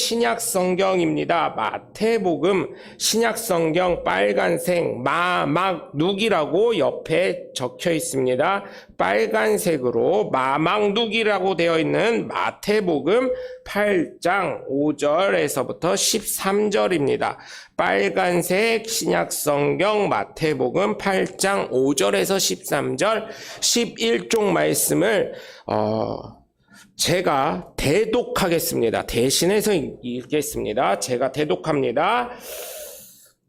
신약 성경입니다. 마태복음 신약 성경 빨간색 마막누기라고 옆에 적혀 있습니다. 빨간색으로 마막누기라고 되어 있는 마태복음 8장 5절에서부터 13절입니다. 빨간색 신약 성경 마태복음 8장 5절에서 13절 11쪽 말씀을 제가 대독하겠습니다. 대신해서 읽겠습니다. 제가 대독합니다.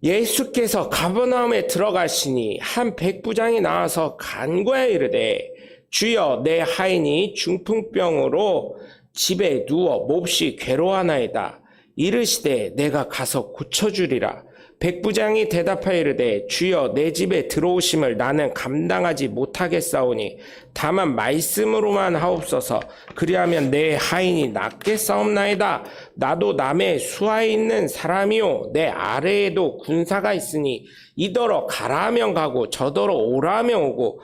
예수께서 가버나움에 들어가시니 한 백부장이 나와서 간구하여 이르되 주여 내 하인이 중풍병으로 집에 누워 몹시 괴로워하나이다. 이르시되 내가 가서 고쳐주리라. 백부장이 대답하여 이르되 주여 내 집에 들어오심을 나는 감당하지 못하겠사오니 다만 말씀으로만 하옵소서. 그리하면 내 하인이 낫겠사옵나이다. 나도 남의 수하에 있는 사람이요 내 아래에도 군사가 있으니 이더러 가라 하면 가고 저더러 오라 하면 오고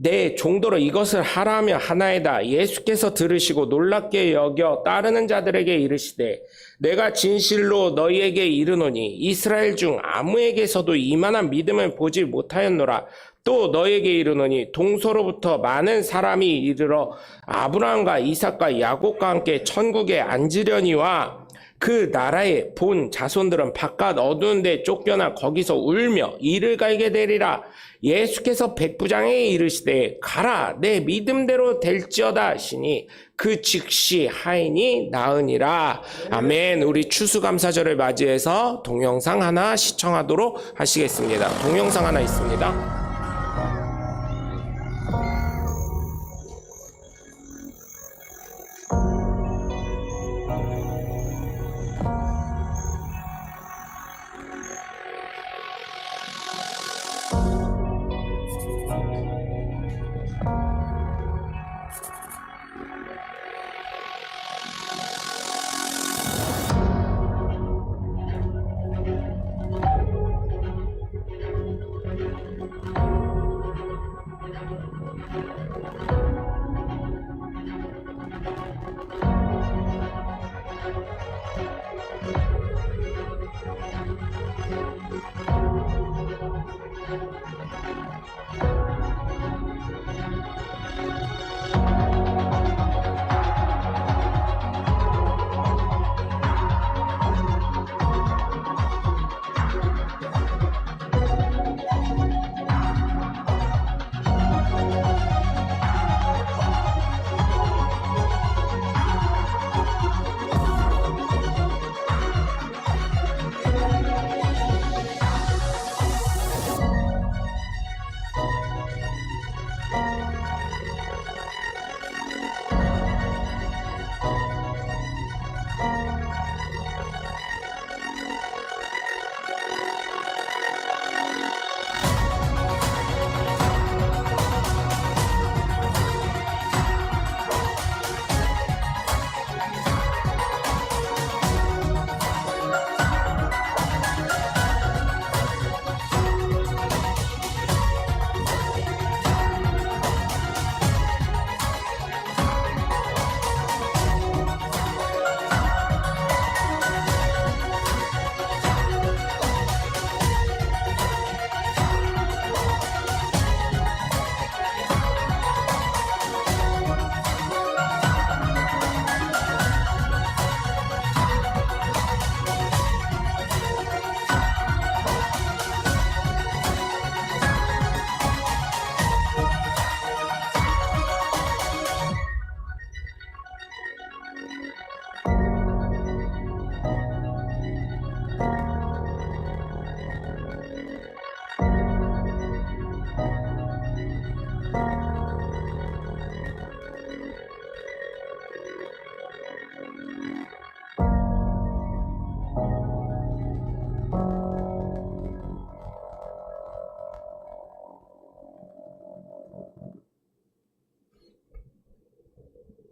내 종도로 이것을 하라 하면 하나이다. 예수께서 들으시고 놀랍게 여겨 따르는 자들에게 이르시되 내가 진실로 너희에게 이르노니 이스라엘 중 아무에게서도 이만한 믿음을 보지 못하였노라. 또 너희에게 이르노니 동서로부터 많은 사람이 이르러 아브라함과 이삭과 야곱과 함께 천국에 앉으려니와 그 나라의 본 자손들은 바깥 어두운 데 쫓겨나 거기서 울며 이를 갈게 되리라. 예수께서 백부장에게 이르시되 가라 내 믿음대로 될지어다 하시니 그 즉시 하인이 나으니라. 아멘. 우리 추수감사절을 맞이해서 동영상 하나 시청하도록 하시겠습니다. 동영상 하나 있습니다.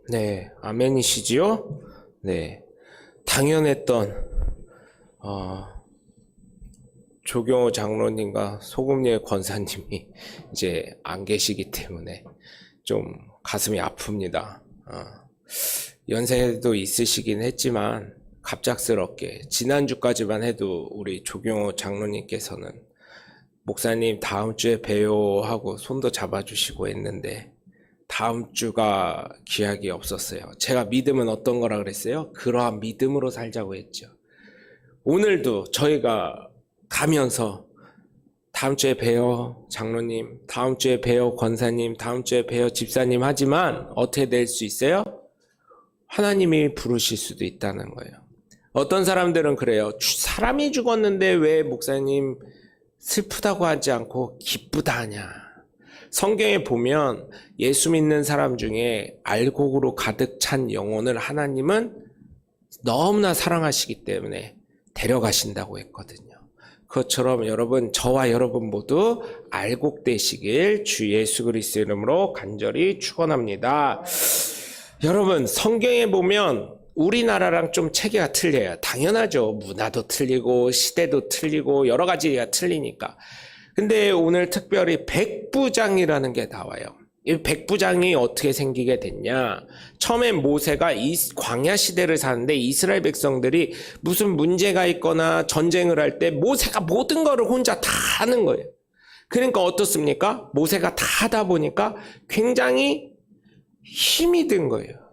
네, 아멘이시지요? 네, 당연했던 조경호 장로님과 소금리의 권사님이 이제 안 계시기 때문에 좀 가슴이 아픕니다. 연세도 있으시긴 했지만 갑작스럽게 지난주까지만 해도 우리 조경호 장로님께서는 목사님 다음 주에 봬요 하고 손도 잡아주시고 했는데 다음 주가 기약이 없었어요. 제가 믿음은 어떤 거라 그랬어요? 그러한 믿음으로 살자고 했죠. 오늘도 저희가 가면서 다음 주에 봬요 장로님, 다음 주에 봬요 권사님, 다음 주에 봬요 집사님 하지만 어떻게 될 수 있어요? 하나님이 부르실 수도 있다는 거예요. 어떤 사람들은 그래요. 사람이 죽었는데 왜 목사님 슬프다고 하지 않고 기쁘다 하냐. 성경에 보면 예수 믿는 사람 중에 알곡으로 가득 찬 영혼을 하나님은 너무나 사랑하시기 때문에 데려가신다고 했거든요. 그것처럼 여러분, 저와 여러분 모두 알곡 되시길 주 예수 그리스도의 이름으로 간절히 축원합니다. 여러분, 성경에 보면 우리나라랑 좀 체계가 틀려요. 당연하죠. 문화도 틀리고 시대도 틀리고 여러 가지가 틀리니까. 근데 오늘 특별히 백부장이라는 게 나와요. 이 백부장이 어떻게 생기게 됐냐? 처음에 모세가 광야 시대를 사는데 이스라엘 백성들이 무슨 문제가 있거나 전쟁을 할 때 모세가 모든 거를 혼자 다 하는 거예요. 그러니까 어떻습니까? 모세가 다 하다 보니까 굉장히 힘이 든 거예요.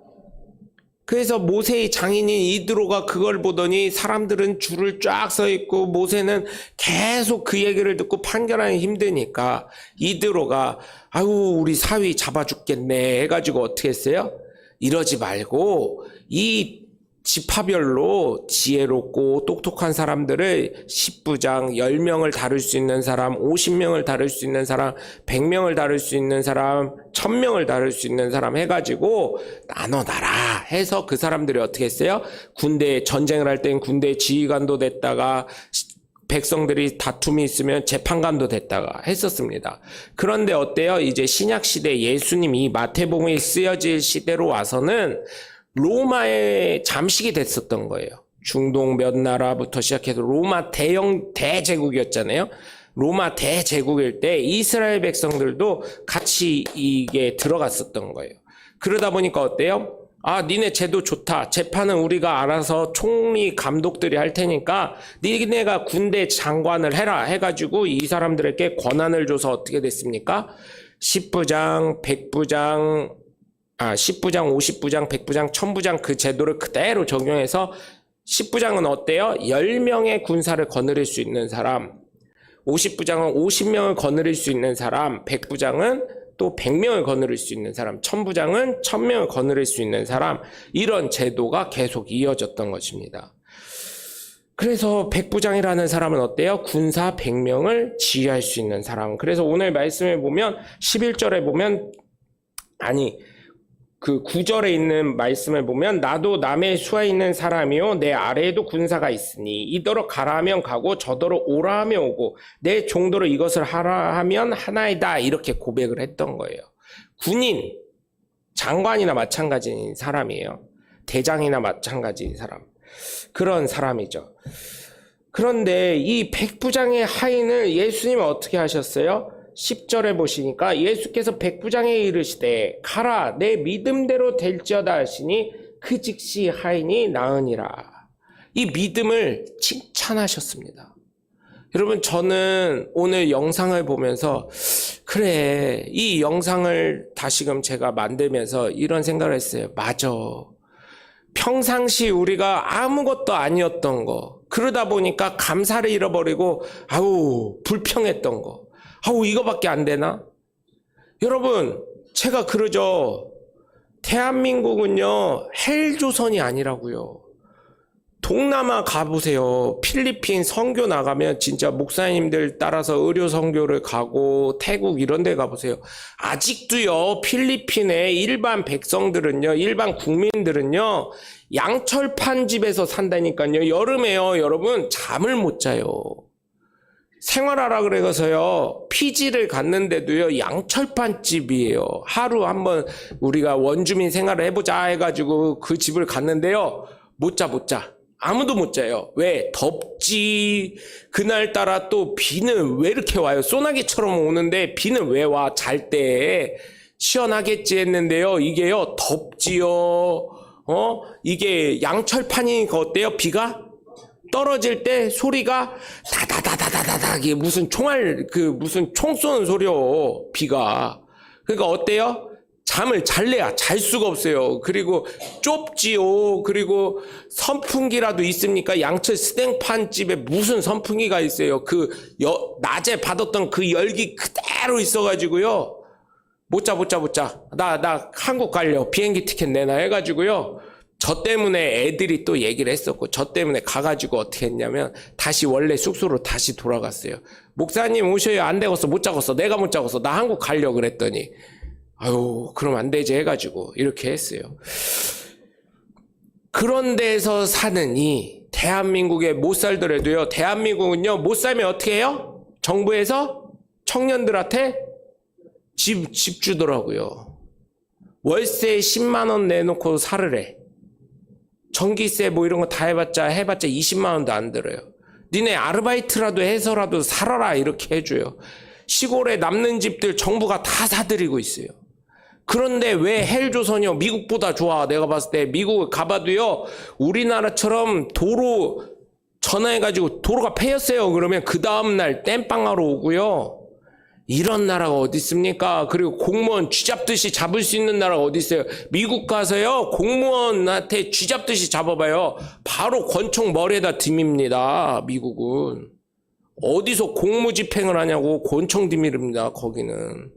그래서 모세의 장인인 이드로가 그걸 보더니 사람들은 줄을 쫙 서 있고 모세는 계속 그 얘기를 듣고 판결하기 힘드니까 이드로가 아유 우리 사위 잡아 죽겠네 해가지고 어떻게 했어요? 이러지 말고 이 지파별로 지혜롭고 똑똑한 사람들을 10부장 10명을 다룰 수 있는 사람, 50명을 다룰 수 있는 사람, 100명을 다룰 수 있는 사람, 1000명을 다룰 수 있는 사람 해가지고 나눠놔라 해서 그 사람들이 어떻게 했어요? 군대 전쟁을 할 땐 군대 지휘관도 됐다가 백성들이 다툼이 있으면 재판관도 됐다가 했었습니다. 그런데 어때요? 이제 신약시대 예수님이 마태복음이 쓰여질 시대로 와서는 로마의 잠식이 됐었던 거예요. 중동 몇 나라부터 시작해서 로마 대제국이었잖아요. 로마 대제국일 때 이스라엘 백성들도 같이 이게 들어갔었던 거예요. 그러다 보니까 어때요? 아, 니네 제도 좋다. 재판은 우리가 알아서 총리 감독들이 할 테니까 니네가 군대 장관을 해라 해가지고 이 사람들에게 권한을 줘서 어떻게 됐습니까? 10부장, 100부장, 10부장, 50부장, 100부장, 1000부장 그 제도를 그대로 적용해서 10부장은 어때요? 10명의 군사를 거느릴 수 있는 사람, 50부장은 50명을 거느릴 수 있는 사람, 100부장은 또 100명을 거느릴 수 있는 사람, 1000부장은 1000명을 거느릴 수 있는 사람, 이런 제도가 계속 이어졌던 것입니다. 그래서 백부장이라는 사람은 어때요? 군사 100명을 지휘할 수 있는 사람. 그래서 오늘 말씀에 보면 11절에 보면 그 9절에 있는 말씀을 보면 나도 남의 수하에 있는 사람이요 내 아래에도 군사가 있으니 이더러 가라 하면 가고 저더러 오라 하면 오고 내 종도로 이것을 하라 하면 하나이다 이렇게 고백을 했던 거예요. 군인, 장관이나 마찬가지인 사람이에요. 대장이나 마찬가지인 사람. 그런 사람이죠. 그런데 이 백부장의 하인을 예수님은 어떻게 하셨어요? 10절에 보시니까 예수께서 백부장에 이르시되 가라 내 믿음대로 될지어다 하시니 그 즉시 하인이 나으니라. 이 믿음을 칭찬하셨습니다. 여러분 저는 오늘 영상을 보면서 그래 이 영상을 다시금 제가 만들면서 이런 생각을 했어요. 맞아. 평상시 우리가 아무것도 아니었던 거 그러다 보니까 감사를 잃어버리고 아우 불평했던 거 아우 이거밖에 안 되나? 여러분 제가 그러죠. 대한민국은요 헬조선이 아니라고요. 동남아 가보세요. 필리핀 선교 나가면 진짜 목사님들 따라서 의료 선교를 가고 태국 이런 데 가보세요. 아직도요 필리핀의 일반 백성들은요 일반 국민들은요 양철판 집에서 산다니까요. 여름에요 여러분 잠을 못 자요. 생활하라 그래서요 피지를 갔는데도요 양철판 집이에요. 하루 한번 우리가 원주민 생활을 해보자 해가지고 그 집을 갔는데요 못 자. 아무도 못 자요. 왜? 덥지. 그날따라 또 비는 왜 이렇게 와요? 소나기처럼 오는데 비는 왜 와? 잘 때 시원하겠지 했는데요. 이게요 덥지요. 이게 양철판이니까 어때요? 비가 떨어질 때 소리가 다다다다다다다, 이게 무슨 무슨 총 쏘는 소리요, 비가. 그러니까 어때요? 잠을 잘래야 잘 수가 없어요. 그리고 좁지요. 그리고 선풍기라도 있습니까? 양철 스댕판 집에 무슨 선풍기가 있어요. 낮에 받았던 그 열기 그대로 있어가지고요. 못 자. 나 한국 가려. 비행기 티켓 내놔 해가지고요. 저 때문에 애들이 또 얘기를 했었고, 저 때문에 가가지고 어떻게 했냐면, 다시 원래 숙소로 다시 돌아갔어요. 목사님 오셔요. 안 되겠어. 못 자겠어. 내가 못 자겠어. 나 한국 가려 그랬더니, 아유, 그럼 안 되지 해가지고, 이렇게 했어요. 그런 데서 사느니, 대한민국에 못 살더라도요, 대한민국은요, 못 살면 어떻게 해요? 정부에서 청년들한테 집 주더라고요. 월세 10만원 내놓고 살으래. 전기세 뭐 이런 거 다 해봤자 20만원도 안 들어요. 니네 아르바이트라도 해서라도 살아라 이렇게 해줘요. 시골에 남는 집들 정부가 다 사드리고 있어요. 그런데 왜 헬조선이요? 미국보다 좋아. 내가 봤을 때 미국 가봐도요, 우리나라처럼 도로 전화해가지고 도로가 패였어요. 그러면 그 다음날 땜빵하러 오고요. 이런 나라가 어디 있습니까? 그리고 공무원 쥐잡듯이 잡을 수 있는 나라가 어디 있어요? 미국 가서요, 공무원한테 쥐잡듯이 잡아봐요. 바로 권총 머리에다 딤입니다. 미국은. 어디서 공무집행을 하냐고 권총 디밀입니다. 거기는.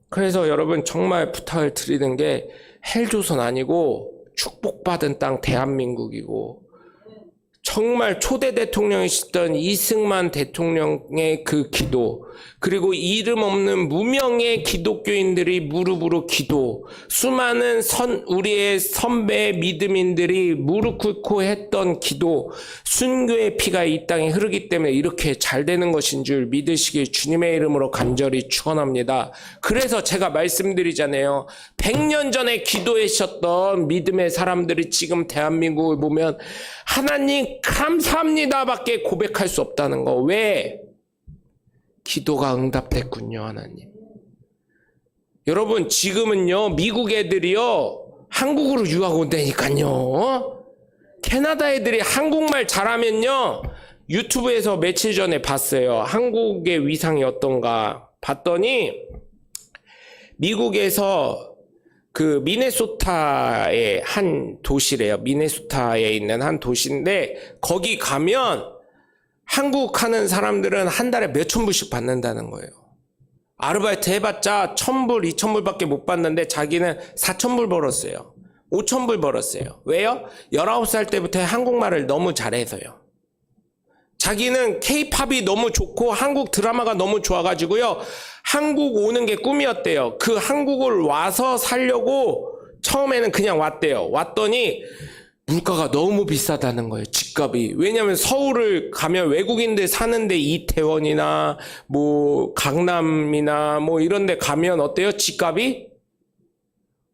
그래서 여러분 정말 부탁을 드리는 게, 헬조선 아니고 축복받은 땅 대한민국이고, 정말 초대 대통령이셨던 이승만 대통령의 그 기도, 그리고 이름 없는 무명의 기독교인들이 무릎으로 기도, 수많은 우리의 선배 믿음인들이 무릎 꿇고 했던 기도, 순교의 피가 이 땅에 흐르기 때문에 이렇게 잘 되는 것인 줄 믿으시길 주님의 이름으로 간절히 축원합니다. 그래서 제가 말씀드리잖아요. 100년 전에 기도하셨던 믿음의 사람들이 지금 대한민국을 보면 하나님 감사합니다 밖에 고백할 수 없다는 거. 왜? 기도가 응답됐군요, 하나님. 여러분, 지금은요, 미국 애들이요, 한국으로 유학 온다니까요. 캐나다 애들이 한국말 잘하면요, 유튜브에서 며칠 전에 봤어요. 한국의 위상이 어떤가 봤더니, 미국에서 그 미네소타의 한 도시래요. 미네소타에 있는 한 도시인데, 거기 가면 한국 하는 사람들은 한 달에 몇천 불씩 받는다는 거예요. 아르바이트 해봤자 1000불, 2000불 밖에 못 받는데 자기는 4000불 벌었어요. 5000불 벌었어요. 왜요? 19살 때부터 한국말을 너무 잘해서요. 자기는 K-팝이 너무 좋고 한국 드라마가 너무 좋아가지고요, 한국 오는 게 꿈이었대요. 그 한국을 와서 살려고 처음에는 그냥 왔대요. 왔더니 물가가 너무 비싸다는 거예요. 집값이. 왜냐면 서울을 가면 외국인들 사는데 이태원이나 뭐 강남이나 뭐 이런 데 가면 어때요? 집값이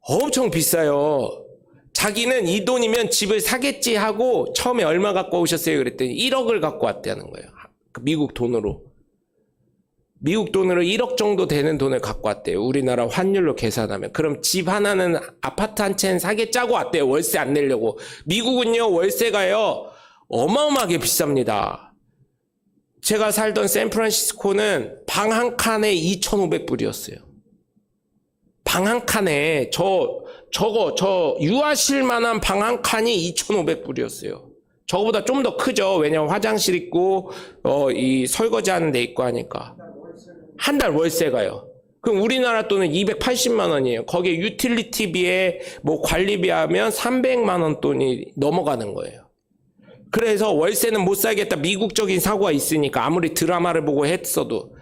엄청 비싸요. 자기는 이 돈이면 집을 사겠지 하고 처음에 얼마 갖고 오셨어요? 그랬더니 1억을 갖고 왔다는 거예요. 미국 돈으로. 미국 돈으로 1억 정도 되는 돈을 갖고 왔대요. 우리나라 환율로 계산하면. 그럼 집 하나는, 아파트 한 채는 사겠자고 왔대요. 월세 안 내려고. 미국은요, 월세가요, 어마어마하게 비쌉니다. 제가 살던 샌프란시스코는 방 한 칸에 2,500불이었어요. 방 한 칸에, 저 유아실 만한 방 한 칸이 2,500불이었어요. 저거보다 좀 더 크죠. 왜냐면 화장실 있고, 이 설거지 하는 데 있고 하니까. 한 달 월세가요. 그럼 우리나라 돈은 280만 원이에요. 거기에 유틸리티비에 뭐 관리비 하면 300만 원 돈이 넘어가는 거예요. 그래서 월세는 못 살겠다. 미국적인 사고가 있으니까 아무리 드라마를 보고 했어도.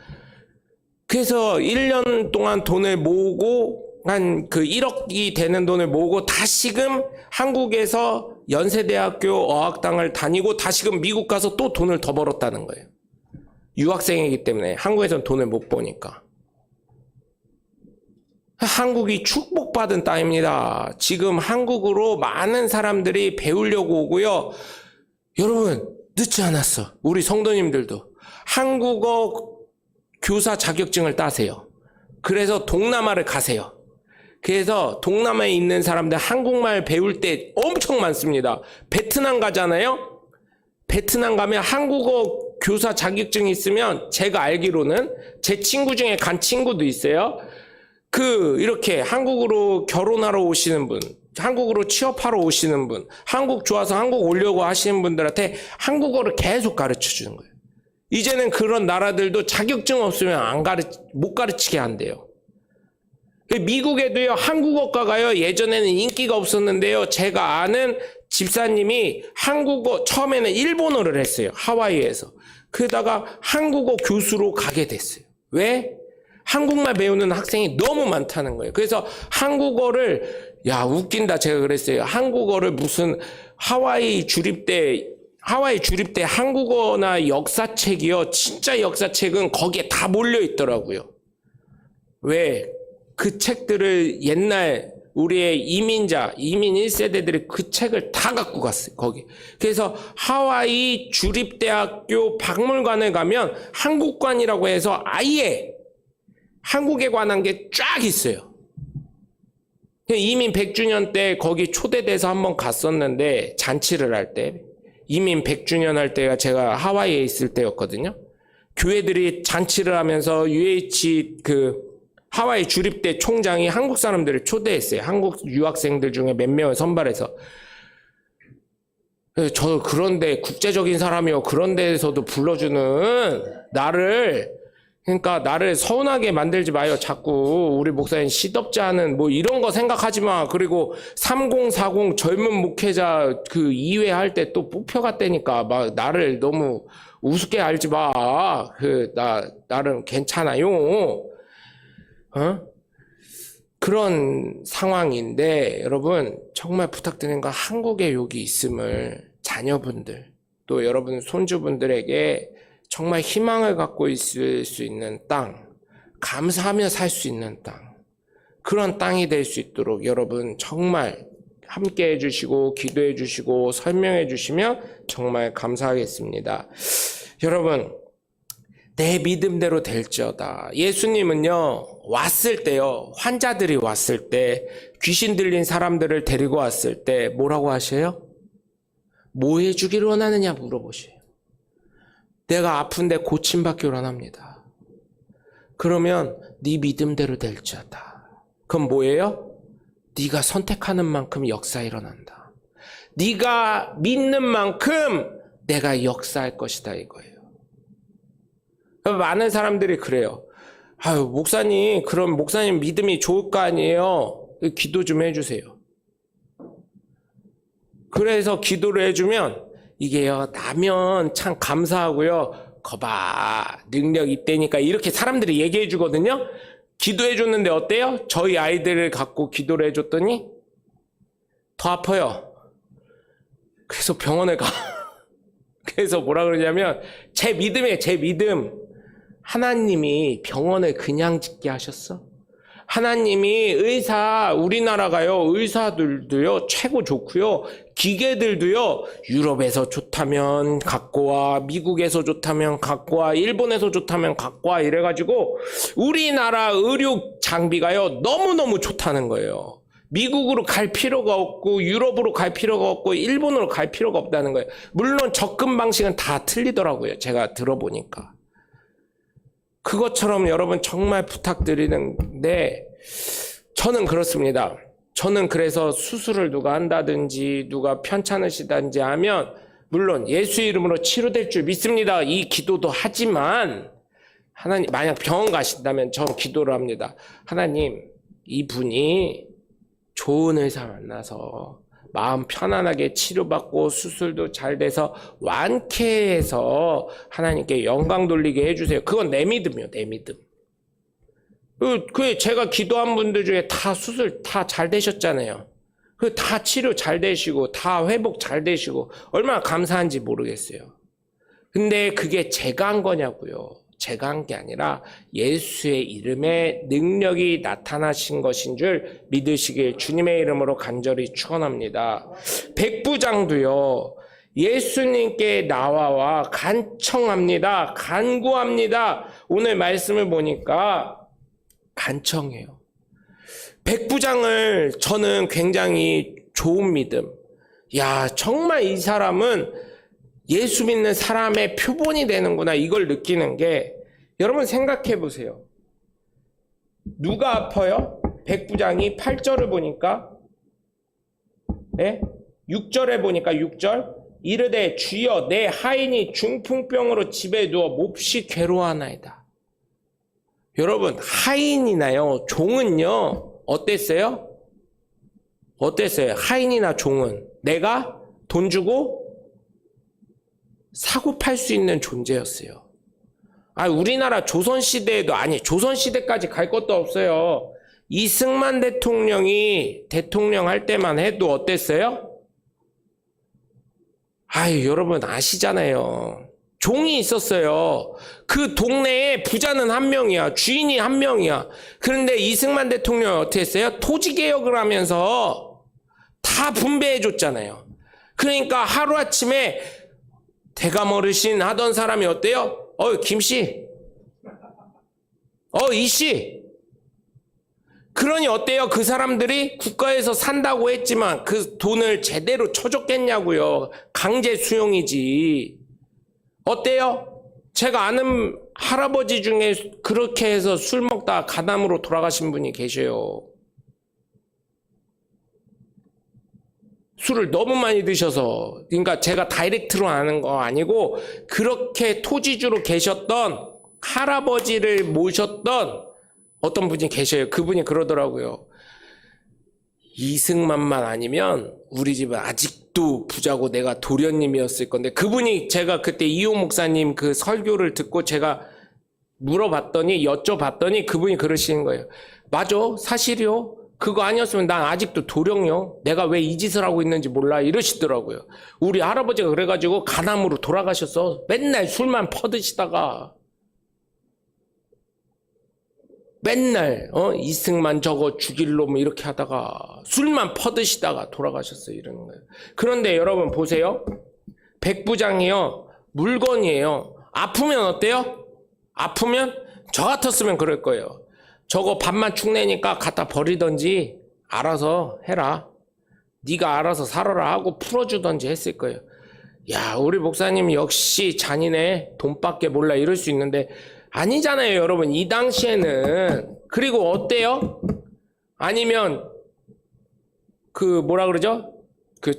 그래서 1년 동안 돈을 모으고 한 그 1억이 되는 돈을 모으고 다시금 한국에서 연세대학교 어학당을 다니고 다시금 미국 가서 또 돈을 더 벌었다는 거예요. 유학생이기 때문에 한국에서는 돈을 못 버니까. 한국이 축복받은 땅입니다. 지금 한국으로 많은 사람들이 배우려고 오고요. 여러분, 늦지 않았어. 우리 성도님들도 한국어 교사 자격증을 따세요. 그래서 동남아를 가세요. 그래서 동남아에 있는 사람들 한국말 배울 때 엄청 많습니다. 베트남 가잖아요. 베트남 가면 한국어 교사 자격증이 있으면 제가 알기로는 제 친구 중에 간 친구도 있어요. 이렇게 한국으로 결혼하러 오시는 분, 한국으로 취업하러 오시는 분, 한국 좋아서 한국 오려고 하시는 분들한테 한국어를 계속 가르쳐 주는 거예요. 이제는 그런 나라들도 자격증 없으면 못 가르치게 한대요. 미국에도요, 한국어과가요, 예전에는 인기가 없었는데요, 제가 아는 집사님이 한국어, 처음에는 일본어를 했어요. 하와이에서. 그러다가 한국어 교수로 가게 됐어요. 왜? 한국말 배우는 학생이 너무 많다는 거예요. 그래서 한국어를, 웃긴다. 제가 그랬어요. 한국어를 무슨 하와이 주립대 한국어나 역사책이요. 진짜 역사책은 거기에 다 몰려 있더라고요. 왜? 그 책들을 옛날 우리의 이민 1세대들이 그 책을 다 갖고 갔어요, 거기. 그래서 하와이 주립대학교 박물관에 가면 한국관이라고 해서 아예 한국에 관한 게 쫙 있어요. 이민 100주년 때 거기 초대돼서 한번 갔었는데, 잔치를 할 때, 이민 100주년 할 때가 제가 하와이에 있을 때였거든요. 교회들이 잔치를 하면서 하와이 주립대 총장이 한국 사람들을 초대했어요. 한국 유학생들 중에 몇 명을 선발해서. 저 그런데 국제적인 사람이요. 그런 데에서도 불러주는 그러니까 나를 서운하게 만들지 마요. 자꾸 우리 목사님 시덥지 않은 이런 거 생각하지 마. 그리고 3040 젊은 목회자 2회 할 때 또 뽑혀갔다니까 막 나를 너무 우습게 알지 마. 나는 괜찮아요. 그런 상황인데 여러분 정말 부탁드리는 건 한국에 여기 있음을 자녀분들 또 여러분 손주분들에게 정말 희망을 갖고 있을 수 있는 땅, 감사하며 살 수 있는 땅, 그런 땅이 될 수 있도록 여러분 정말 함께 해주시고 기도해 주시고 설명해 주시면 정말 감사하겠습니다. 여러분 내 믿음대로 될지어다. 예수님은요, 왔을 때요, 환자들이 왔을 때, 귀신 들린 사람들을 데리고 왔을 때, 뭐라고 하셔요? 뭐 해주기를 원하느냐 물어보셔요. 내가 아픈데 고침받기 원합니다. 그러면 네 믿음대로 될지어다. 그럼 뭐예요? 네가 선택하는 만큼 역사 일어난다. 네가 믿는 만큼 내가 역사할 것이다 이거예요. 많은 사람들이 그래요. 목사님, 그럼 목사님 믿음이 좋을 거 아니에요? 기도 좀 해주세요. 그래서 기도를 해주면 이게요, 나면 참 감사하고요. 거봐, 능력 있다니까 이렇게 사람들이 얘기해 주거든요. 기도해 줬는데 어때요? 저희 아이들을 갖고 기도를 해줬더니 더 아파요. 그래서 병원에 가. 그래서 뭐라 그러냐면 제 믿음이에요. 제 믿음. 하나님이 병원을 그냥 짓게 하셨어? 하나님이 우리나라가요, 의사들도요, 최고 좋고요, 기계들도요, 유럽에서 좋다면 갖고 와, 미국에서 좋다면 갖고 와, 일본에서 좋다면 갖고 와, 이래가지고, 우리나라 의료 장비가요, 너무너무 좋다는 거예요. 미국으로 갈 필요가 없고, 유럽으로 갈 필요가 없고, 일본으로 갈 필요가 없다는 거예요. 물론 접근 방식은 다 틀리더라고요. 제가 들어보니까. 그것처럼 여러분 정말 부탁드리는데 저는 그렇습니다. 저는 그래서 수술을 누가 한다든지 누가 편찮으시다든지 하면 물론 예수 이름으로 치료될 줄 믿습니다. 이 기도도 하지만 하나님 만약 병원 가신다면 저 기도를 합니다. 하나님 이분이 좋은 의사 만나서 마음 편안하게 치료받고 수술도 잘 돼서 완쾌해서 하나님께 영광 돌리게 해주세요. 그건 내 믿음이요, 내 믿음. 제가 기도한 분들 중에 다 수술 다 잘 되셨잖아요. 다 치료 잘 되시고 다 회복 잘 되시고 얼마나 감사한지 모르겠어요. 근데 그게 제가 한 거냐고요. 제가 한 게 아니라 예수의 이름에 능력이 나타나신 것인 줄 믿으시길 주님의 이름으로 간절히 축원합니다. 백부장도요. 예수님께 나와 간청합니다. 간구합니다. 오늘 말씀을 보니까 간청해요. 백부장을 저는 굉장히 좋은 믿음. 야, 정말 이 사람은 예수 믿는 사람의 표본이 되는구나. 이걸 느끼는 게, 여러분 생각해 보세요. 누가 아파요? 백부장이 8절을 보니까, 네? 6절에 보니까 6절. 이르되 주여 내 하인이 중풍병으로 집에 누워 몹시 괴로워하나이다. 여러분, 하인이나요, 종은요, 어땠어요? 어땠어요? 하인이나 종은 내가 돈 주고 사고 팔 수 있는 존재였어요. 우리나라 조선시대에도, 조선시대까지 갈 것도 없어요. 이승만 대통령이 대통령 할 때만 해도 어땠어요? 여러분 아시잖아요. 종이 있었어요. 그 동네에 부자는 한 명이야. 주인이 한 명이야. 그런데 이승만 대통령이 어떻게 했어요? 토지개혁을 하면서 다 분배해 줬잖아요. 그러니까 하루아침에 대감 어르신 하던 사람이 어때요? 김씨. 이씨. 그러니 어때요? 그 사람들이 국가에서 산다고 했지만 그 돈을 제대로 쳐줬겠냐고요. 강제 수용이지. 어때요? 제가 아는 할아버지 중에 그렇게 해서 술 먹다 가담으로 돌아가신 분이 계셔요. 술을 너무 많이 드셔서. 그러니까 제가 다이렉트로 아는 거 아니고 그렇게 토지주로 계셨던 할아버지를 모셨던 어떤 분이 계셔요. 그분이 그러더라고요. 이승만만 아니면 우리 집은 아직도 부자고 내가 도련님이었을 건데, 그분이, 제가 그때 이호 목사님 그 설교를 듣고 제가 여쭤봤더니 그분이 그러시는 거예요. 맞아, 사실이요. 그거 아니었으면 난 아직도 도령이요. 내가 왜 이 짓을 하고 있는지 몰라. 이러시더라고요. 우리 할아버지가 그래가지고 가남으로 돌아가셨어. 맨날 술만 퍼드시다가. 맨날 이승만 저거 죽일 놈 이렇게 하다가 술만 퍼드시다가 돌아가셨어요. 이러는 거예요. 그런데 여러분 보세요. 백부장이요, 물건이에요. 아프면 어때요? 아프면 저 같았으면 그럴 거예요. 저거 밥만 축내니까 갖다 버리던지 알아서 해라. 네가 알아서 살아라 하고 풀어주던지 했을 거예요. 야, 우리 목사님 역시 잔인해. 돈밖에 몰라. 이럴 수 있는데 아니잖아요, 여러분. 이 당시에는. 그리고 어때요? 아니면 뭐라 그러죠?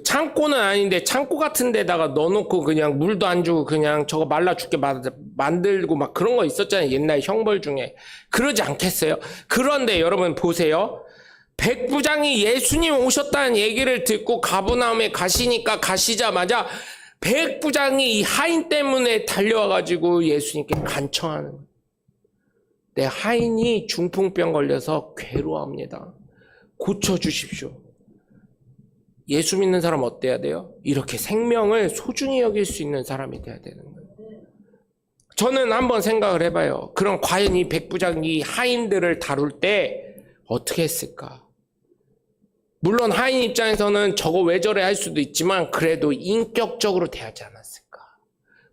창고는 아닌데 창고 같은 데다가 넣어놓고 그냥 물도 안 주고 그냥 저거 말라 죽게 만들고 막 그런 거 있었잖아요. 옛날 형벌 중에. 그러지 않겠어요? 그런데 여러분 보세요. 백부장이 예수님 오셨다는 얘기를 듣고 가버나움에 가시자마자 백부장이 이 하인 때문에 달려와가지고 예수님께 간청하는 거예요. 내 하인이 중풍병 걸려서 괴로워합니다. 고쳐주십시오. 예수 믿는 사람 어때야 돼요? 이렇게 생명을 소중히 여길 수 있는 사람이 돼야 되는 거예요. 저는 한번 생각을 해봐요. 그럼 과연 이 백부장이 하인들을 다룰 때 어떻게 했을까? 물론 하인 입장에서는 저거 왜 저래 할 수도 있지만 그래도 인격적으로 대하지 않았을까?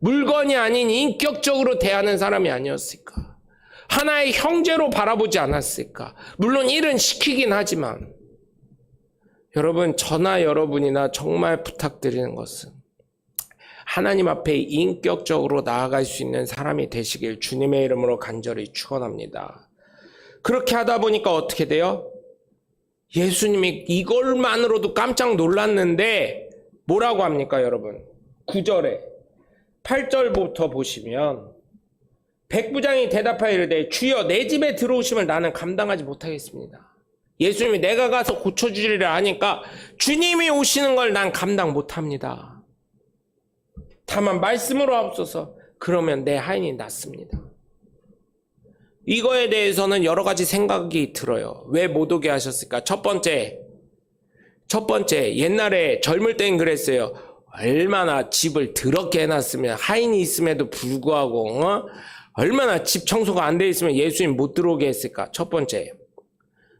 물건이 아닌 인격적으로 대하는 사람이 아니었을까? 하나의 형제로 바라보지 않았을까? 물론 일은 시키긴 하지만 여러분, 저나 여러분이나 정말 부탁드리는 것은 하나님 앞에 인격적으로 나아갈 수 있는 사람이 되시길 주님의 이름으로 간절히 축원합니다. 그렇게 하다 보니까 어떻게 돼요? 예수님이 이걸만으로도 깜짝 놀랐는데 뭐라고 합니까, 여러분? 9절에 8절부터 보시면 백부장이 대답하여 이르되 주여 내 집에 들어오심을 나는 감당하지 못하겠습니다. 예수님이 내가 가서 고쳐주리라 하니까 주님이 오시는 걸 난 감당 못합니다. 다만 말씀으로 하옵소서. 그러면 내 하인이 낫습니다. 이거에 대해서는 여러 가지 생각이 들어요. 왜 못 오게 하셨을까? 첫 번째, 옛날에 젊을 땐 그랬어요. 얼마나 집을 더럽게 해놨으면, 하인이 있음에도 불구하고 얼마나 집 청소가 안 돼 있으면 예수님 못 들어오게 했을까? 첫 번째.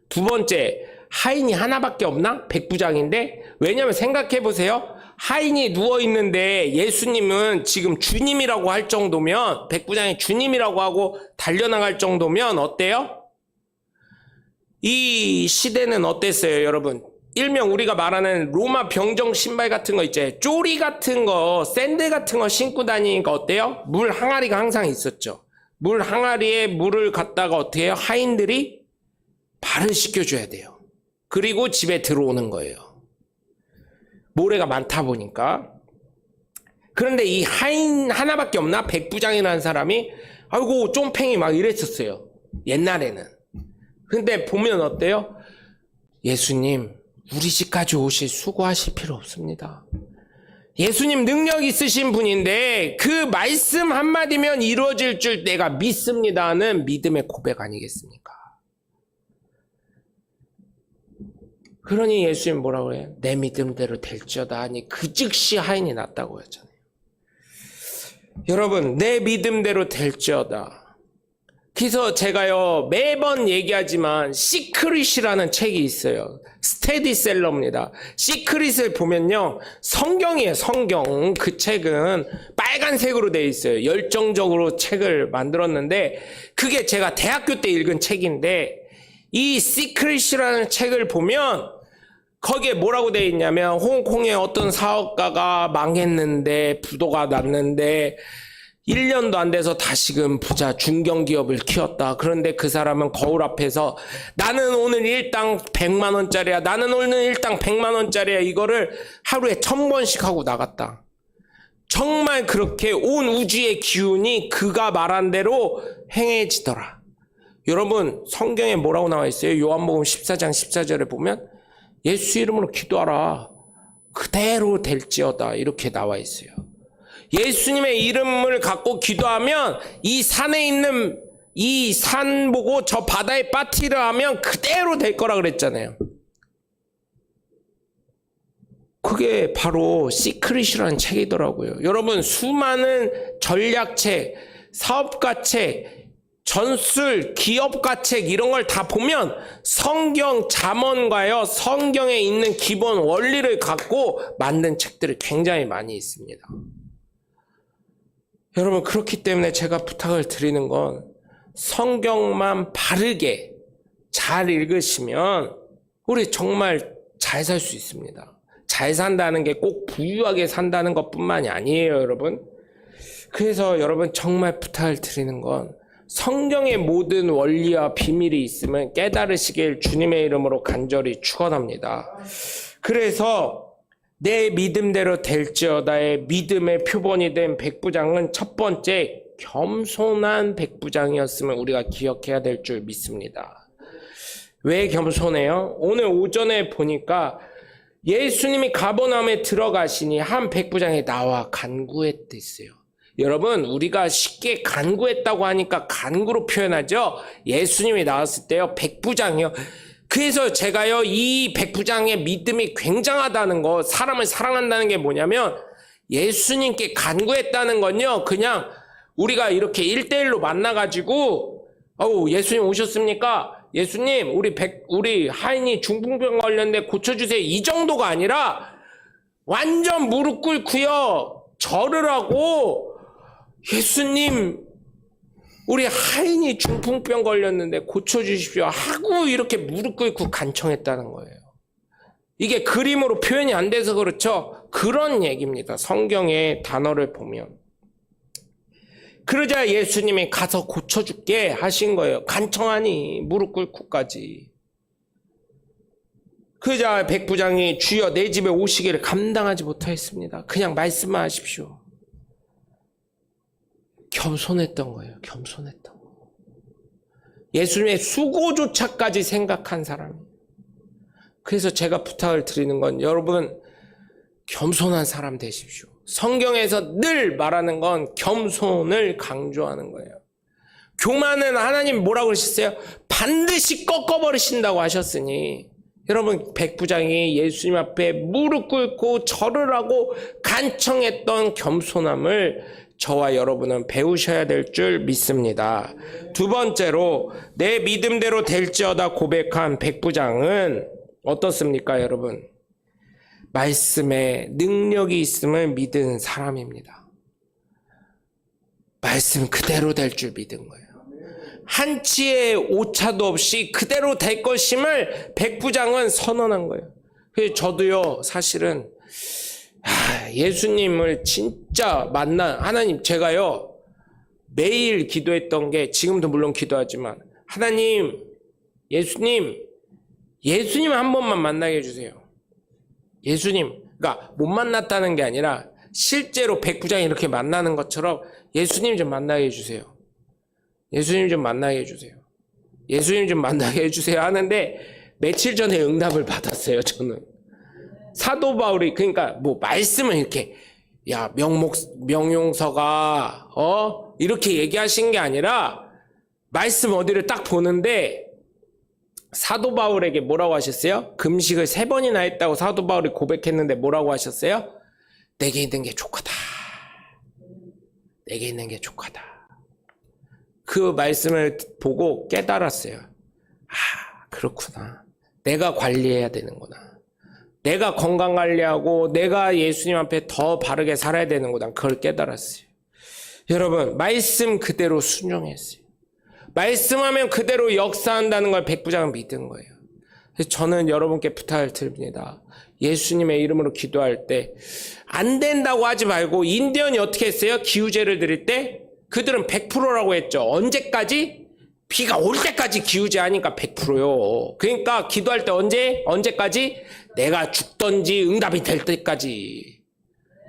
두 번째, 하인이 하나밖에 없나? 백부장인데? 왜냐면 생각해 보세요. 하인이 누워있는데 예수님은 지금 주님이라고 할 정도면, 백부장이 주님이라고 하고 달려나갈 정도면 어때요? 이 시대는 어땠어요, 여러분? 일명 우리가 말하는 로마 병정 신발 같은 거 있죠. 쪼리 같은 거, 샌들 같은 거 신고 다니니까 어때요? 물 항아리가 항상 있었죠. 물 항아리에 물을 갖다가 어떻게 해요? 하인들이 발을 씻겨줘야 돼요. 그리고 집에 들어오는 거예요. 모래가 많다 보니까. 그런데 이 하인 하나밖에 없나? 백부장이라는 사람이 아이고 쫌팽이 막 이랬었어요. 옛날에는. 근데 보면 어때요? 예수님 우리 집까지 오실 수고하실 필요 없습니다. 예수님 능력 있으신 분인데 그 말씀 한마디면 이루어질 줄 내가 믿습니다는 믿음의 고백 아니겠습니까? 그러니 예수님 뭐라고 해요? 내 믿음대로 될지어다 하니 그 즉시 하인이 났다고 했잖아요. 여러분 내 믿음대로 될지어다. 그래서 제가요 매번 얘기하지만 시크릿이라는 책이 있어요. 스테디셀러입니다. 시크릿을 보면요 성경이에요. 성경. 그 책은 빨간색으로 되어 있어요. 열정적으로 책을 만들었는데 그게 제가 대학교 때 읽은 책인데 이 시크릿이라는 책을 보면 거기에 뭐라고 되어 있냐면 홍콩의 어떤 사업가가 망했는데 부도가 났는데 1년도 안 돼서 다시금 부자 중견기업을 키웠다. 그런데 그 사람은 거울 앞에서 나는 오늘 일당 100만 원짜리야. 나는 오늘 일당 100만 원짜리야. 이거를 하루에 1000번씩 하고 나갔다. 정말 그렇게 온 우주의 기운이 그가 말한 대로 행해지더라. 여러분 성경에 뭐라고 나와 있어요? 요한복음 14장 14절에 보면 예수 이름으로 기도하라. 그대로 될지어다. 이렇게 나와 있어요. 예수님의 이름을 갖고 기도하면 이 산에 있는 이 산 보고 저 바다에 빠뜨리려 하면 그대로 될 거라 그랬잖아요. 그게 바로 시크릿이라는 책이더라고요. 여러분 수많은 전략책, 사업가책, 전술, 기업가책 이런 걸 다 보면 성경 잠언과요 성경에 있는 기본 원리를 갖고 만든 책들이 굉장히 많이 있습니다. 여러분 그렇기 때문에 제가 부탁을 드리는 건 성경만 바르게 잘 읽으시면 우리 정말 잘 살 수 있습니다. 잘 산다는 게 꼭 부유하게 산다는 것뿐만이 아니에요, 여러분. 그래서 여러분 정말 부탁을 드리는 건 성경의 모든 원리와 비밀이 있으면 깨달으시길 주님의 이름으로 간절히 축원합니다. 그래서 내 믿음대로 될지어다의 믿음의 표본이 된 백부장은 첫 번째 겸손한 백부장이었음을 우리가 기억해야 될 줄 믿습니다. 왜 겸손해요? 오늘 오전에 보니까 예수님이 가버나움에 들어가시니 한 백부장이 나와 간구했댔어요. 여러분 우리가 쉽게 간구했다고 하니까 간구로 표현하죠. 예수님이 나왔을 때요 백부장이요. 그래서 제가요 이 백부장의 믿음이 굉장하다는 거, 사람을 사랑한다는 게 뭐냐면 예수님께 간구했다는 건요 그냥 우리가 이렇게 1대1로 만나가지고 예수님 오셨습니까? 예수님 우리 하인이 중풍병 걸렸는데 고쳐주세요 이 정도가 아니라 완전 무릎 꿇고요 절을 하고 예수님 우리 하인이 중풍병 걸렸는데 고쳐주십시오 하고 이렇게 무릎 꿇고 간청했다는 거예요. 이게 그림으로 표현이 안 돼서 그렇죠. 그런 얘기입니다. 성경의 단어를 보면. 그러자 예수님이 가서 고쳐줄게 하신 거예요. 간청하니 무릎 꿇고까지. 그러자 백부장이 주여 내 집에 오시기를 감당하지 못하겠습니다. 그냥 말씀만 하십시오. 겸손했던 거예요. 겸손했던 거. 예수님의 수고조차까지 생각한 사람. 그래서 제가 부탁을 드리는 건 여러분 겸손한 사람 되십시오. 성경에서 늘 말하는 건 겸손을 강조하는 거예요. 교만은 하나님 뭐라고 그러셨어요? 반드시 꺾어버리신다고 하셨으니 여러분 백부장이 예수님 앞에 무릎 꿇고 절을 하고 간청했던 겸손함을 저와 여러분은 배우셔야 될 줄 믿습니다. 두 번째로 내 믿음대로 될지어다 고백한 백부장은 어떻습니까, 여러분? 말씀에 능력이 있음을 믿은 사람입니다. 말씀 그대로 될 줄 믿은 거예요. 한치의 오차도 없이 그대로 될 것임을 백부장은 선언한 거예요. 그래서 저도요, 사실은 예수님을 진짜 하나님, 제가요 매일 기도했던 게, 지금도 물론 기도하지만, 하나님, 예수님 한 번만 만나게 해주세요. 예수님, 그러니까 못 만났다는 게 아니라 실제로 백부장이 이렇게 만나는 것처럼 예수님 좀 만나게 해주세요. 예수님 좀 만나게 해주세요. 예수님 좀 만나게 해주세요 하는데, 며칠 전에 응답을 받았어요. 저는 사도 바울이, 그러니까 뭐 말씀을 이렇게, 야, 명용서가 이렇게 얘기하신 게 아니라, 말씀 어디를 딱 보는데 사도 바울에게 뭐라고 하셨어요? 금식을 3번이나 했다고 사도 바울이 고백했는데 뭐라고 하셨어요? 내게 있는 게 족하다. 내게 있는 게 족하다. 그 말씀을 보고 깨달았어요. 그렇구나. 내가 관리해야 되는구나. 내가 건강 관리하고 내가 예수님 앞에 더 바르게 살아야 되는구나. 그걸 깨달았어요. 여러분, 말씀 그대로 순종했어요. 말씀하면 그대로 역사한다는 걸 백부장은 믿은 거예요. 그래서 저는 여러분께 부탁을 드립니다. 예수님의 이름으로 기도할 때 안 된다고 하지 말고, 인디언이 어떻게 했어요? 기우제를 드릴 때 그들은 100%라고 했죠. 언제까지? 비가 올 때까지 기우제 하니까 100%요. 그러니까 기도할 때 언제까지? 내가 죽던지 응답이 될 때까지.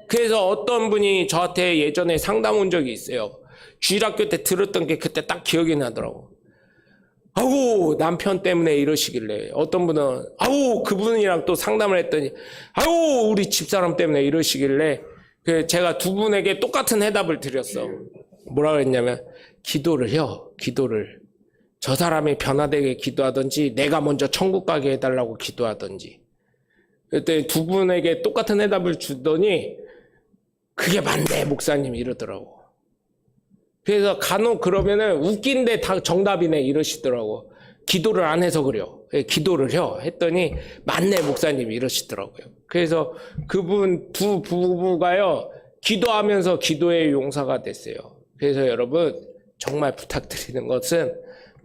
그래서 어떤 분이 저한테 예전에 상담 온 적이 있어요. 주일학교 때 들었던 게 그때 딱 기억이 나더라고. 아우, 남편 때문에 이러시길래. 어떤 분은 그분이랑 또 상담을 했더니 우리 집사람 때문에 이러시길래, 제가 두 분에게 똑같은 해답을 드렸어. 뭐라고 했냐면, 기도를 해요. 기도를. 저 사람이 변화되게 기도하든지 내가 먼저 천국 가게 해달라고 기도하든지. 그때 두 분에게 똑같은 해답을 주더니 그게 맞네, 목사님 이러더라고. 그래서 간혹 그러면은 웃긴데 다 정답이네 이러시더라고. 기도를 안 해서 그래요. 기도를 해요. 했더니 맞네, 목사님 이러시더라고요. 그래서 그분 두 부부가요, 기도하면서 기도의 용사가 됐어요. 그래서 여러분, 정말 부탁드리는 것은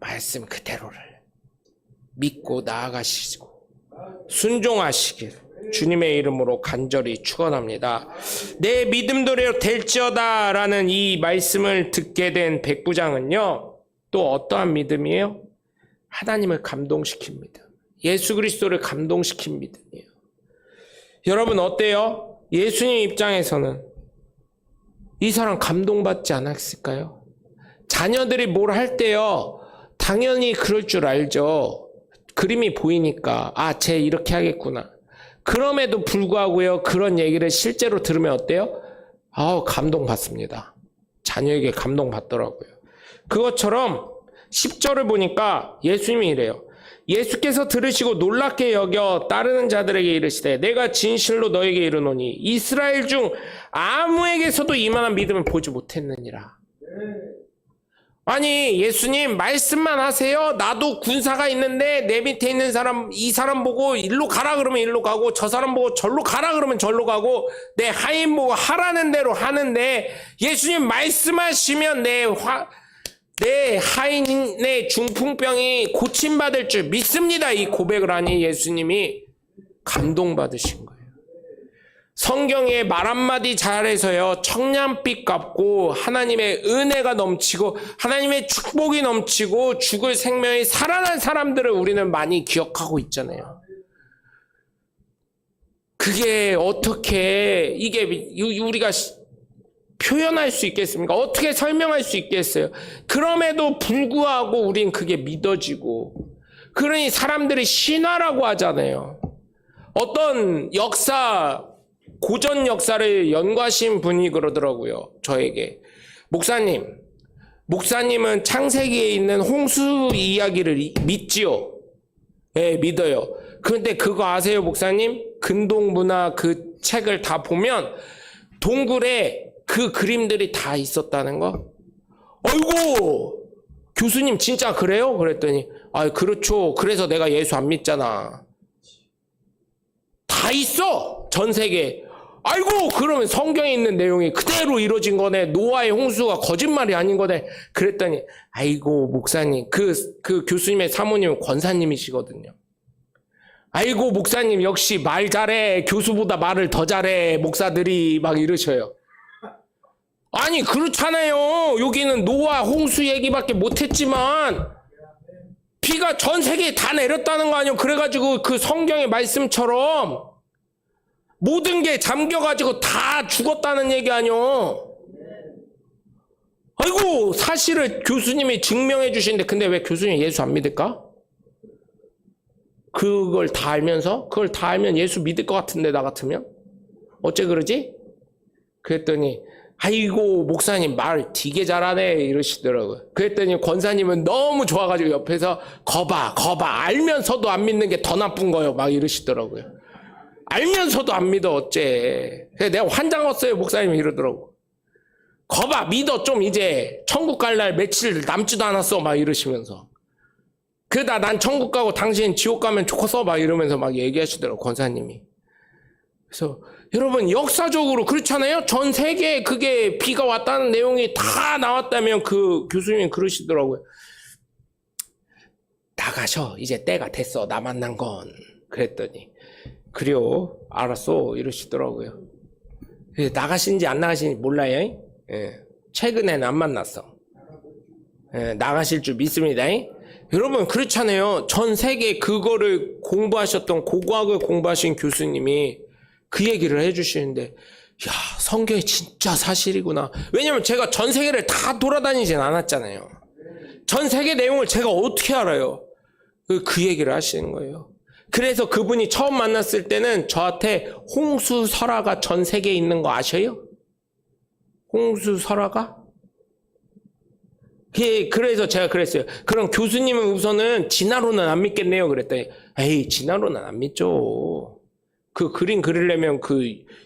말씀 그대로를 믿고 나아가시고 순종하시길 주님의 이름으로 간절히 축원합니다. 내 믿음대로 될지어다 라는 이 말씀을 듣게 된 백부장은요, 또 어떠한 믿음이에요? 하나님을 감동시킨 믿음, 예수 그리스도를 감동시킨 믿음이에요. 여러분 어때요? 예수님 입장에서는 이 사람 감동받지 않았을까요? 자녀들이 뭘 할 때요, 당연히 그럴 줄 알죠. 그림이 보이니까 쟤 이렇게 하겠구나. 그럼에도 불구하고요, 그런 얘기를 실제로 들으면 어때요? 감동받습니다. 자녀에게 감동받더라고요. 그것처럼 10절을 보니까 예수님이 이래요. 예수께서 들으시고 놀랍게 여겨 따르는 자들에게 이르시되, 내가 진실로 너에게 이르노니 이스라엘 중 아무에게서도 이만한 믿음을 보지 못했느니라. 아니, 예수님 말씀만 하세요. 나도 군사가 있는데 내 밑에 있는 사람, 이 사람 보고 일로 가라 그러면 일로 가고, 저 사람 보고 절로 가라 그러면 절로 가고, 내 하인 보고 하라는 대로 하는데, 예수님 말씀하시면 내 하인의 중풍병이 고침받을 줄 믿습니다. 이 고백을 하니 예수님이 감동받으신 거예요. 성경에 말 한마디 잘해서요, 청량빛 같고 하나님의 은혜가 넘치고 하나님의 축복이 넘치고 죽을 생명이 살아난 사람들을 우리는 많이 기억하고 있잖아요. 그게 어떻게 이게 우리가 표현할 수 있겠습니까? 어떻게 설명할 수 있겠어요? 그럼에도 불구하고 우린 그게 믿어지고, 그러니 사람들이 신화라고 하잖아요. 어떤 고전 역사를 연구하신 분이 그러더라고요. 저에게. 목사님은 창세기에 있는 홍수 이야기를 믿지요? 네, 믿어요. 그런데 그거 아세요, 목사님? 근동문화 그 책을 다 보면 동굴에 그 그림들이 다 있었다는 거? 아이고, 교수님 진짜 그래요? 그랬더니, 그렇죠. 그래서 내가 예수 안 믿잖아. 다 있어, 전 세계에. 아이고, 그러면 성경에 있는 내용이 그대로 이루어진 거네. 노아의 홍수가 거짓말이 아닌 거네. 그랬더니, 아이고, 목사님, 그 교수님의 사모님은 권사님이시거든요. 아이고, 목사님, 역시 말 잘해. 교수보다 말을 더 잘해. 목사들이 막 이러셔요. 아니, 그렇잖아요. 여기는 노아 홍수 얘기밖에 못했지만, 비가 전 세계에 다 내렸다는 거 아니에요. 그래가지고 그 성경의 말씀처럼, 모든 게 잠겨가지고 다 죽었다는 얘기 아니요. 아이고, 사실을 교수님이 증명해 주시는데, 근데 왜 교수님 예수 안 믿을까? 그걸 다 알면서? 그걸 다 알면 예수 믿을 것 같은데, 나 같으면? 어째 그러지? 그랬더니, 아이고, 목사님 말 되게 잘하네, 이러시더라고요. 그랬더니 권사님은 너무 좋아가지고 옆에서, 거봐, 알면서도 안 믿는 게 더 나쁜 거요. 막 이러시더라고요. 알면서도 안 믿어, 어째. 그래서 내가 환장했어요, 목사님이 이러더라고. 거봐, 믿어, 좀 이제. 천국 갈 날 며칠 남지도 않았어, 막 이러시면서. 그러다 난 천국 가고 당신 지옥 가면 좋겠어, 막 이러면서 막 얘기하시더라고, 권사님이. 그래서 여러분, 역사적으로 그렇잖아요? 전 세계에 그게 비가 왔다는 내용이 다 나왔다면 그 교수님이 그러시더라고요. 나가셔, 이제 때가 됐어, 나 만난 건. 그랬더니. 그래요, 알았어, 이러시더라고요. 나가신지 안 나가신지 몰라요. 예. 최근에는 안 만났어. 예, 나가실 줄 믿습니다. 여러분, 그렇잖아요. 전 세계 그거를 공부하셨던, 고고학을 공부하신 교수님이 그 얘기를 해주시는데, 야, 성경이 진짜 사실이구나. 왜냐면 제가 전 세계를 다 돌아다니진 않았잖아요. 전 세계 내용을 제가 어떻게 알아요? 그 얘기를 하시는 거예요. 그래서 그분이 처음 만났을 때는 저한테 홍수설화가 전 세계에 있는 거 아셔요? 홍수설화가? 그래서 제가 그랬어요. 그럼 교수님은 우선은 진화론은 안 믿겠네요. 그랬더니, 에이, 진화론은 안 믿죠. 그 그림 그리려면 그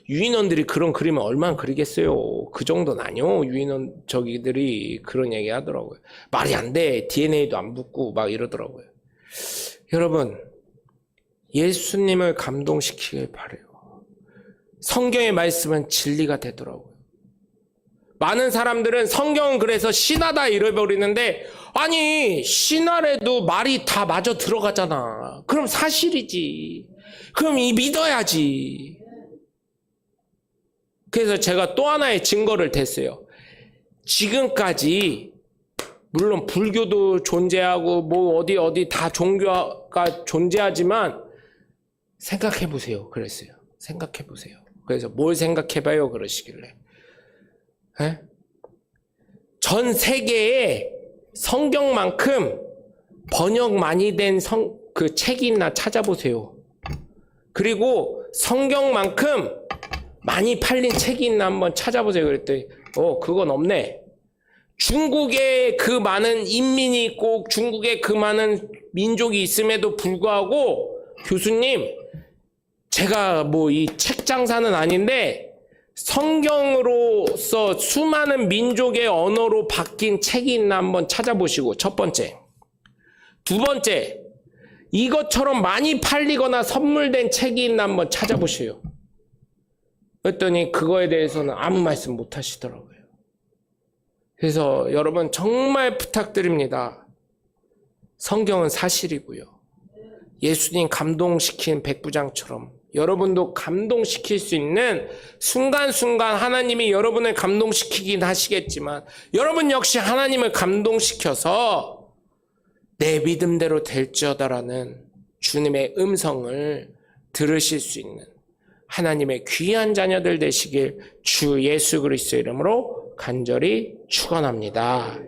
유인원들이 그런 그림을 얼마나 그리겠어요. 그 정도는 아니요. 유인원 저기들이 그런 얘기 하더라고요. 말이 안 돼. DNA도 안 붙고 막 이러더라고요. 여러분, 예수님을 감동시키길 바라요. 성경의 말씀은 진리가 되더라고요. 많은 사람들은 성경은 그래서 신화다 잃어버리는데, 아니, 신화래도 말이 다 마저 들어가잖아. 그럼 사실이지. 그럼 믿어야지. 그래서 제가 또 하나의 증거를 댔어요. 지금까지 물론 불교도 존재하고 뭐 어디 다 종교가 존재하지만 생각해 보세요. 그랬어요. 생각해 보세요. 그래서 뭘 생각해 봐요 그러시길래. 에? 전 세계에 성경만큼 번역 많이 된 그 책이 있나 찾아보세요. 그리고 성경만큼 많이 팔린 책이 있나 한번 찾아보세요. 그랬더니 그건 없네. 중국에 그 많은 인민이 있고 중국에 그 많은 민족이 있음에도 불구하고 교수님, 제가 뭐 이 책 장사는 아닌데 성경으로서 수많은 민족의 언어로 바뀐 책이 있나 한번 찾아보시고, 첫 번째. 두 번째, 이것처럼 많이 팔리거나 선물된 책이 있나 한번 찾아보세요. 그랬더니 그거에 대해서는 아무 말씀 못 하시더라고요. 그래서 여러분 정말 부탁드립니다. 성경은 사실이고요. 예수님 감동시킨 백부장처럼 여러분도 감동시킬 수 있는 순간순간 하나님이 여러분을 감동시키긴 하시겠지만 여러분 역시 하나님을 감동시켜서 내 믿음대로 될지어다라는 주님의 음성을 들으실 수 있는 하나님의 귀한 자녀들 되시길 주 예수 그리스도의 이름으로 간절히 축원합니다.